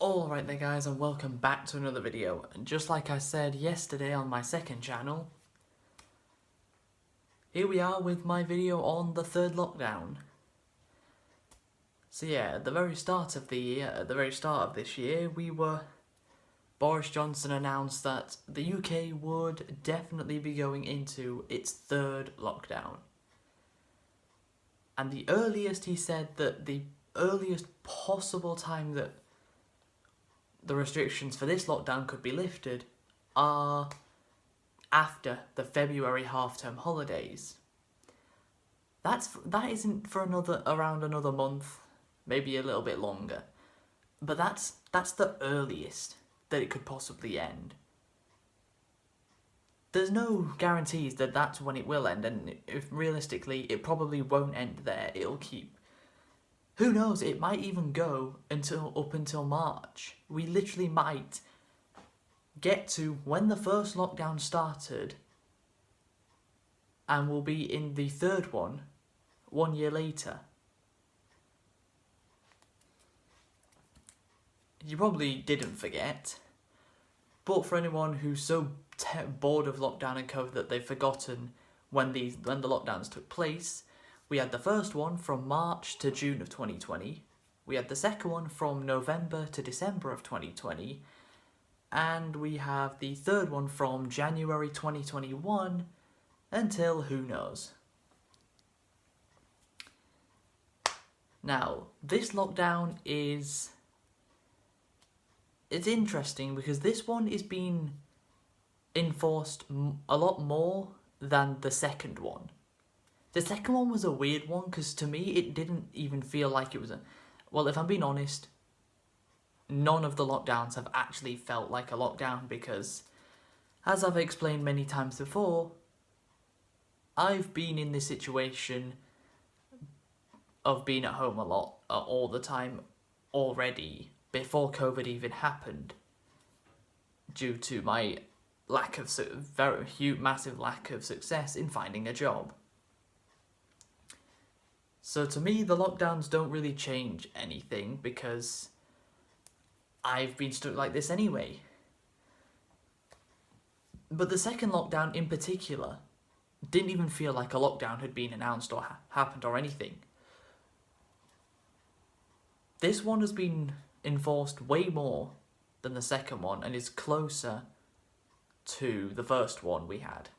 Alright there guys, and welcome back to another video. And just like I said yesterday on my second channel, here we are with my video on the third lockdown. So yeah, at the very start of this year, Boris Johnson announced that the UK would definitely be going into its third lockdown. And the earliest, he said that the earliest possible time that the restrictions for this lockdown could be lifted are after the February half-term holidays. That isn't for around another month, maybe a little bit longer, but that's the earliest that it could possibly end. There's no guarantees that that's when it will end, and if realistically it probably won't end there. It'll keep. Who knows, it might even go up until March. We literally might get to when the first lockdown started and we'll be in the third one 1 year later. You probably didn't forget, but for anyone who's so bored of lockdown and COVID that they've forgotten when the lockdowns took place, we had the first one from March to June of 2020, we had the second one from November to December of 2020, and we have the third one from January 2021 until who knows. Now, this lockdown it's interesting because this one is being enforced a lot more than the second one. The second one was a weird one because to me it didn't even feel like it was well, if I'm being honest, none of the lockdowns have actually felt like a lockdown because, as I've explained many times before, I've been in this situation of being at home a lot, all the time already, before COVID even happened, due to my massive lack of success in finding a job. So to me, the lockdowns don't really change anything because I've been stuck like this anyway. But the second lockdown in particular didn't even feel like a lockdown had been announced or happened or anything. This one has been enforced way more than the second one and is closer to the first one we had.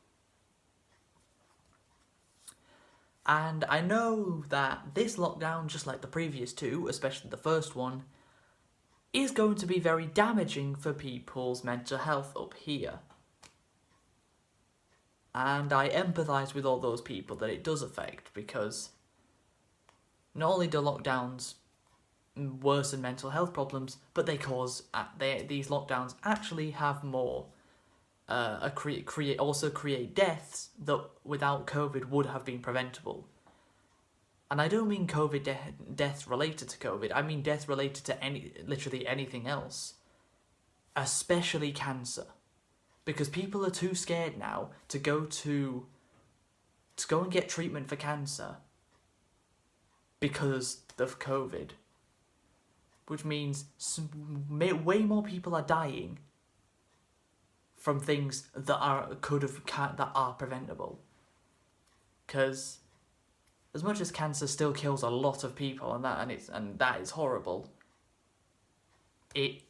And I know that this lockdown, just like the previous two, especially the first one, is going to be very damaging for people's mental health up here. And I empathise with all those people that it does affect, because not only do lockdowns worsen mental health problems, but these lockdowns actually have more create deaths that without COVID would have been preventable. And I don't mean COVID deaths related to COVID, I mean death related to literally anything else, especially cancer, because people are too scared now to go and get treatment for cancer because of COVID, which means way more people are dying from things that are preventable. Because as much as cancer still kills a lot of people, and that is horrible,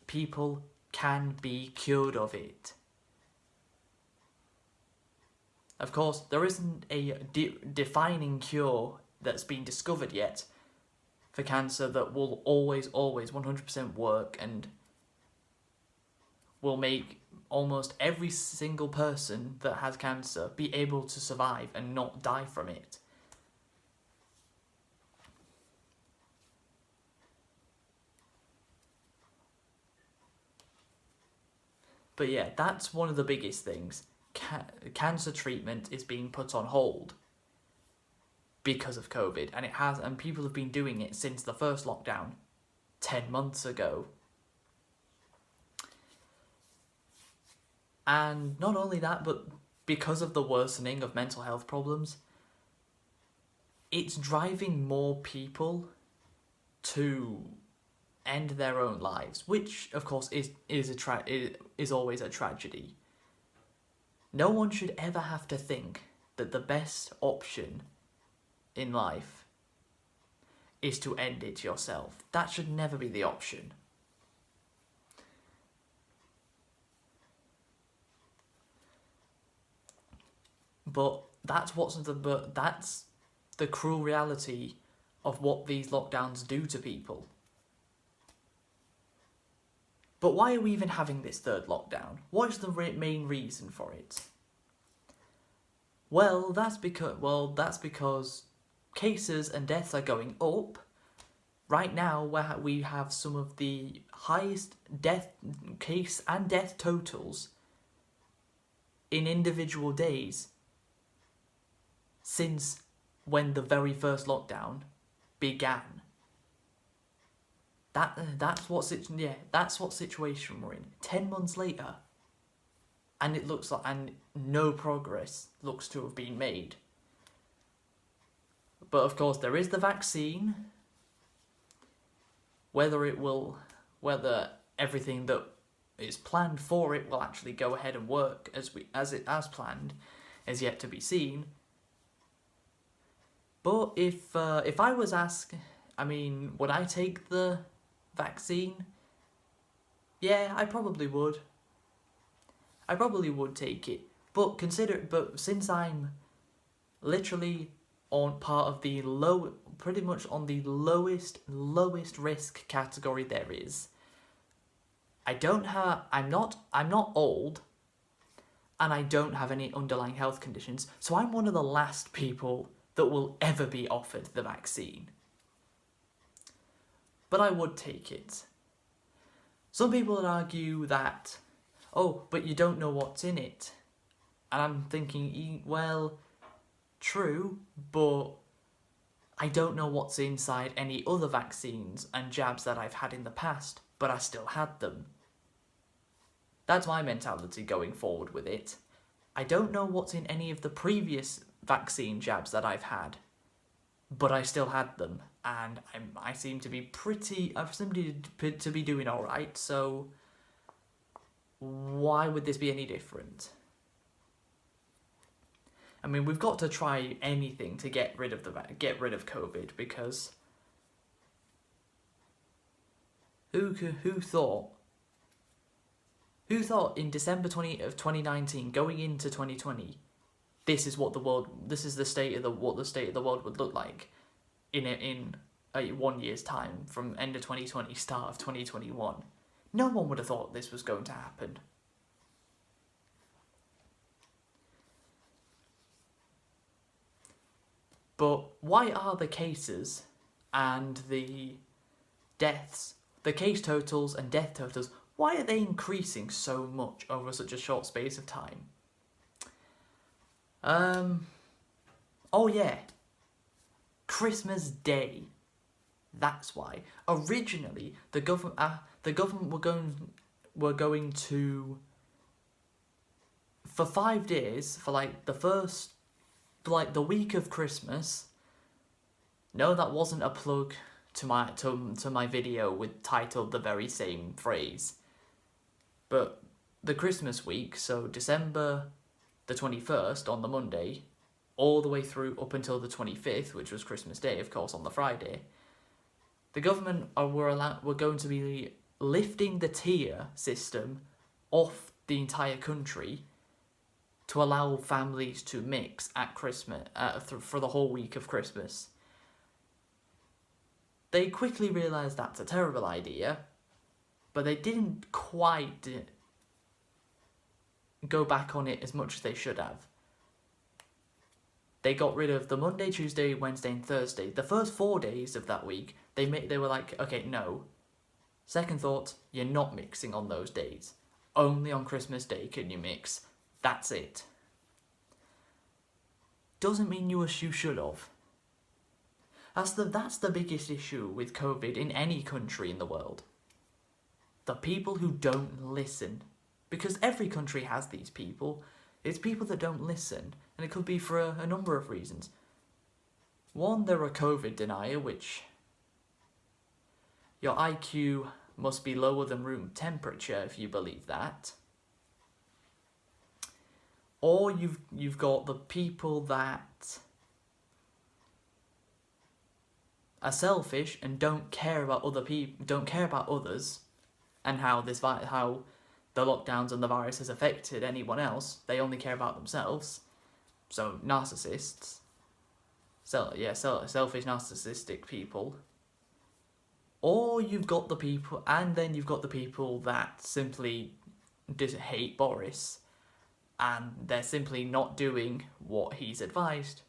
people can be cured of it. Of course, there isn't a defining cure that's been discovered yet for cancer that will always 100% work and will make almost every single person that has cancer be able to survive and not die from it. But yeah, that's one of the biggest things. Cancer treatment is being put on hold because of COVID, and people have been doing it since the first lockdown 10 months ago. And not only that, but because of the worsening of mental health problems, it's driving more people to end their own lives, which of course is always a tragedy. No one should ever have to think that the best option in life is to end it yourself. That should never be the option. But that's the cruel reality of what these lockdowns do to people. But why are we even having this third lockdown? What is the main reason for it? Well, that's because cases and deaths are going up. Right now, we have some of the highest case and death totals in individual days since when the very first lockdown began. That's what situation we're in. 10 months later, and it looks like no progress looks to have been made. But of course, there is the vaccine. Whether everything that is planned for it will actually go ahead and work as planned is yet to be seen. But if I was asked, would I take the vaccine? Yeah, I probably would. I probably would take it. But since I'm literally on part of the pretty much on the lowest risk category there is, I'm not old, and I don't have any underlying health conditions, so I'm one of the last people that will ever be offered the vaccine. But I would take it. Some people would argue that, oh, but you don't know what's in it. And I'm thinking, well, true, but I don't know what's inside any other vaccines and jabs that I've had in the past, but I still had them. That's my mentality going forward with it. I don't know what's in any of the previous vaccine jabs that I've had, but I still had them, and I seem to be doing alright, so why would this be any different? We've got to try anything to get rid of COVID, because who thought in December of 2019 going into 2020 this is the state of the world would look like in 1 year's time, from end of 2020, start of 2021. No one would have thought this was going to happen. But why are the cases and the deaths, the case totals and death totals, why are they increasing so much over such a short space of time? Oh yeah, Christmas Day. That's why. Originally, the government were going to, for 5 days, for the week of Christmas. No, that wasn't a plug to my video titled the very same phrase. But the Christmas week, so December the 21st on the Monday, all the way through up until the 25th, which was Christmas Day, of course, on the Friday, the government were going to be lifting the tier system off the entire country to allow families to mix at Christmas for the whole week of Christmas. They quickly realised that's a terrible idea, but they didn't quite go back on it as much as they should have. They got rid of the Monday, Tuesday, Wednesday and Thursday. The first 4 days of that week, they were like, okay, no. Second thought, you're not mixing on those days. Only on Christmas Day can you mix. That's it. Doesn't mean you should have. That's the biggest issue with COVID in any country in the world. The people who don't listen. Because every country has these people. It's people that don't listen. And it could be for a number of reasons. One, they're a COVID denier, which Your IQ must be lower than room temperature if you believe that. Or you've got the people that are selfish and don't care about other people, don't care about others, and how the lockdowns and the virus has affected anyone else. They only care about themselves. So narcissists. Selfish, narcissistic people. Or you've got the people, and then you've got the people that simply hate Boris, and they're simply not doing what he's advised,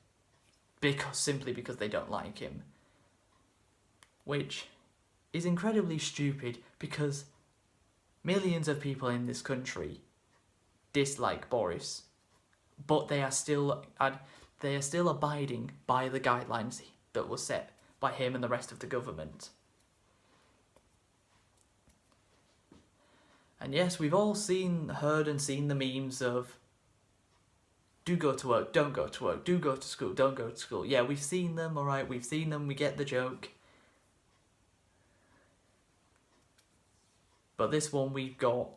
simply because they don't like him. Which is incredibly stupid, because millions of people in this country dislike Boris, but they are still abiding by the guidelines that were set by him and the rest of the government. And yes, we've all heard and seen the memes of do go to work, don't go to work, do go to school, don't go to school. Yeah, we've seen them, alright, we've seen them, we get the joke. But this one we've got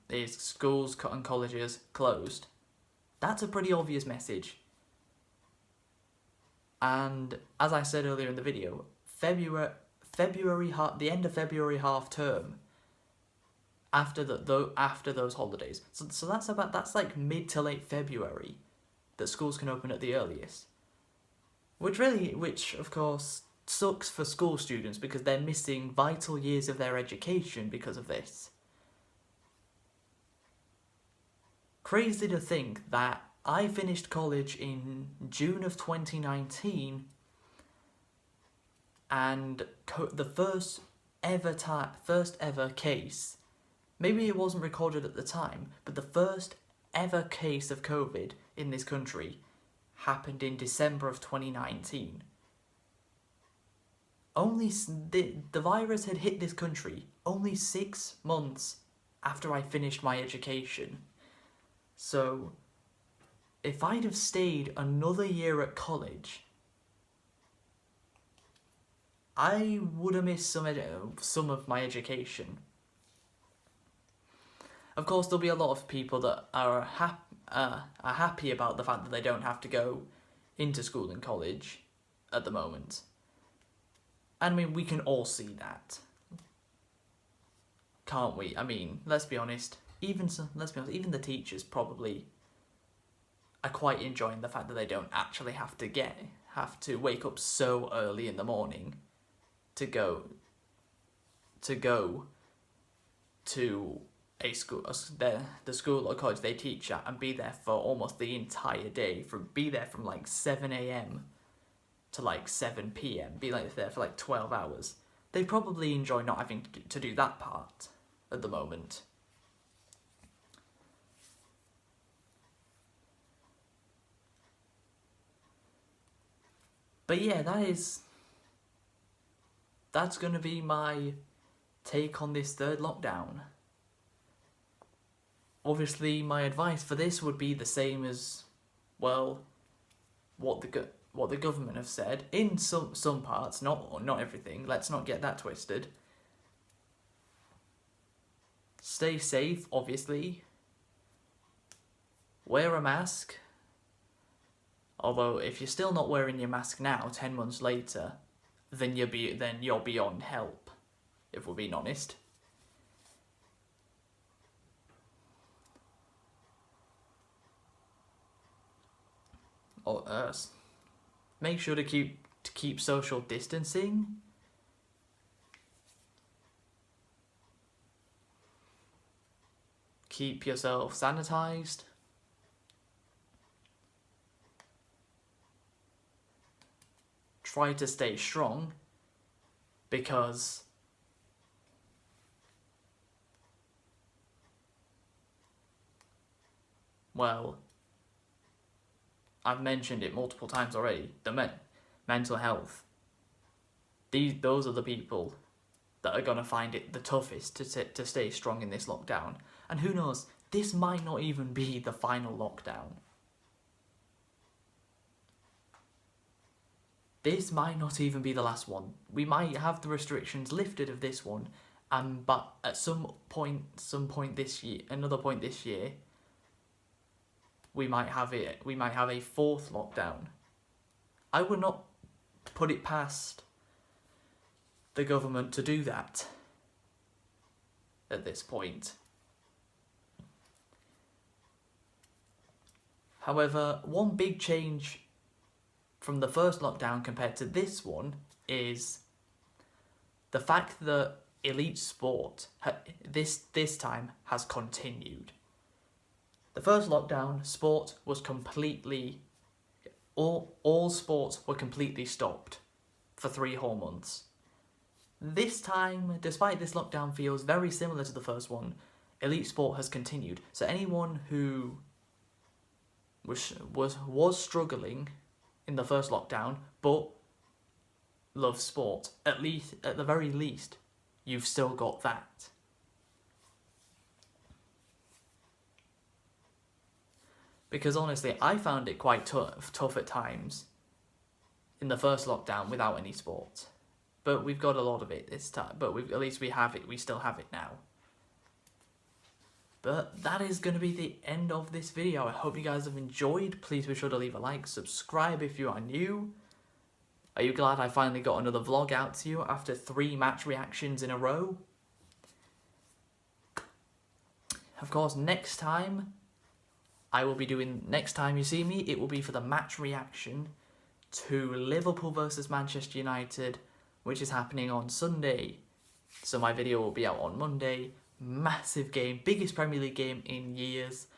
is schools and colleges closed. That's a pretty obvious message. And as I said earlier in the video, the end of February half term, after those holidays. So that's like mid to late February that schools can open at the earliest. Which of course sucks for school students, because they're missing vital years of their education because of this. Crazy to think that I finished college in June of 2019, and the first ever case, maybe it wasn't recorded at the time, but the first ever case of COVID in this country happened in December of 2019. The virus had hit this country only 6 months after I finished my education. So, if I'd have stayed another year at college, I would have missed some of my education. Of course, there'll be a lot of people that are happy about the fact that they don't have to go into school and college at the moment. I mean, we can all see that, can't we? I mean, let's be honest. Even the teachers probably are quite enjoying the fact that they don't actually have to wake up so early in the morning to go to a school, the school or college they teach at, and be there for almost the entire day. Be there from like 7 a.m. to like 7 p.m. Be like there for like 12 hours. They probably enjoy not having to do that part at the moment. But yeah, that's going to be my take on this third lockdown. Obviously, my advice for this would be the same as, well, what the government have said in some parts, not everything. Let's not get that twisted. Stay safe, obviously. Wear a mask. Although, if you're still not wearing your mask now, 10 months later, then you're beyond help, if we're being honest. Make sure to keep social distancing. Keep yourself sanitized. Try to stay strong, because well, I've mentioned it multiple times already, the mental health. Those are the people that are going to find it the toughest to stay strong in this lockdown. And who knows, this might not even be the final lockdown. this might not even be the last one. We might have the restrictions lifted of this one, but at some point this year, another point this year, we might have a fourth lockdown. I would not put it past the government to do that at this point. However, one big change from the first lockdown compared to this one is the fact that elite sport this time has continued. The first lockdown, sport was completely, all sports were completely stopped for 3 whole months. This time, despite this lockdown feels very similar to the first one, elite sport has continued. So anyone who was struggling in the first lockdown but loves sport, at the very least, you've still got that. Because honestly, I found it quite tough at times in the first lockdown without any sport. But we've got a lot of it this time. But at least we have it. We still have it now. But that is going to be the end of this video. I hope you guys have enjoyed. Please be sure to leave a like, subscribe if you are new. Are you glad I finally got another vlog out to you after 3 match reactions in a row? Of course, next time you see me, it will be for the match reaction to Liverpool versus Manchester United, which is happening on Sunday. So my video will be out on Monday. Massive game, biggest Premier League game in years.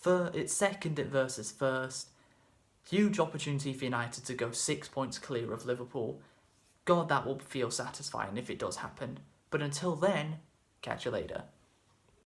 It's second versus first. Huge opportunity for United to go 6 points clear of Liverpool. God, that will feel satisfying if it does happen. But until then, catch you later.